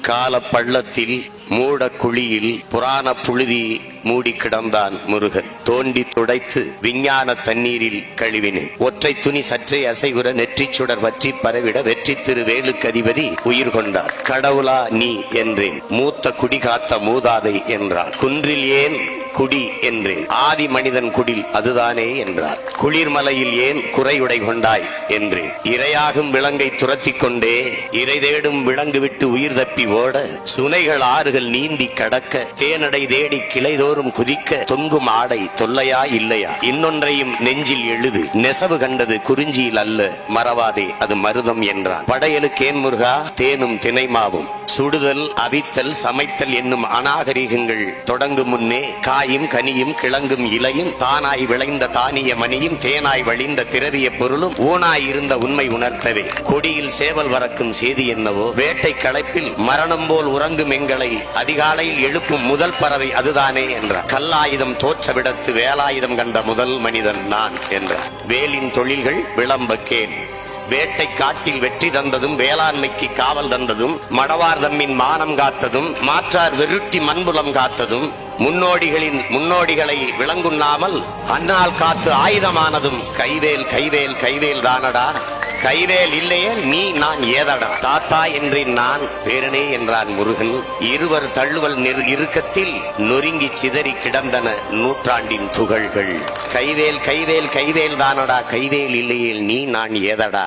கால பள்ளத்தில் மூட குழியில் புராண புழுதி மூடி கிடந்தான் முருகன். தோண்டி துடைத்து விஞ்ஞான தண்ணீரில் கழுவினேன். ஒற்றை துணி சற்றே அசைவுற நெற்றிச் சுடர் வற்றி பரவிட வெற்றி திரு வேலுக்கு அதிபதி உயிர் கொண்டார். கடவுளா நீ என்றேன். மூத்த குடி காத்த மூதாதை என்றார். குன்றில் ஏன் குடி என்றேன். ஆதி மனிதன் குடில் அதுதானே என்றார். குளிர்மலையில் ஏன் குறையுடை கொண்டாய் என்றேன். இரையாகும் விலங்கை துரத்தி கொண்டே இறை தேடும் விலங்கு விட்டு உயிர் தப்பி ஓட சுனைகள் ஆறுகள் நீந்தி கடக்க தேனடை தேடி கிளைதோறும் குதிக்க தொங்கும் ஆடை தொல்லையா இல்லையா? இன்னொன்றையும் நெஞ்சில் எழுது. நெசவு கண்டது குறிஞ்சியில் அல்ல மறவாதே அது மருதம் என்றான். படையலுக்கேன் முருகா தேனும் தினைமாவும் சுடுதல் அவித்தல் சமைத்தல் என்னும் அநாகரிகங்கள் தொடங்கும் முன்னே காயும் கனியும் கிழங்கும் இலையும் தானாய் விளைந்த தானிய மணியும் தேனாய் வழிந்த திரவிய பொருளும் ஊனாய் இருந்த உண்மை உணர்த்தவே கொடியில் சேவல் வரக்கும் செய்தி என்னவோ வேட்டை களைப்பில் மரணம் போல் உறங்கும் எங்களை அதிகாலையில் எழுப்பும் முதல் பறவை அதுதானே என்றார். கல்லாயுதம் தோற்ற விடத்து வேலாயுதம் கண்ட முதல் மனிதன் நான் என்றார். வேலின் தொழில்கள் விளம்ப கேள். வேட்டை காட்டில் வெற்றி தந்ததும் வேளாண்மைக்கு காவல் தந்ததும் மடவார் தம்மின் மானம் காத்ததும் மாற்றார் வெருட்டி மண்புலம் காத்ததும் முன்னோடிகளின் முன்னோடிகளை விளங்குண்ணாமல் அன்னால் காத்து ஆயுதமானதும் கைவேல் கைவேல் கைவேல் தானடா. கைவேல் இல்லையே நீ நான் ஏதடா. தாத்தா என்றேன் நான் பேரனே என்றான் முருகன். இருவர் தள்ளுவல் இறுக்கத்தில் நொறுங்கி சிதறி கிடந்தன நூற்றாண்டின் துகள்கள். கைவேல் கைவேல் கைவேல் தானடா. கைவேல் இல்லையே நீ நான் ஏதடா.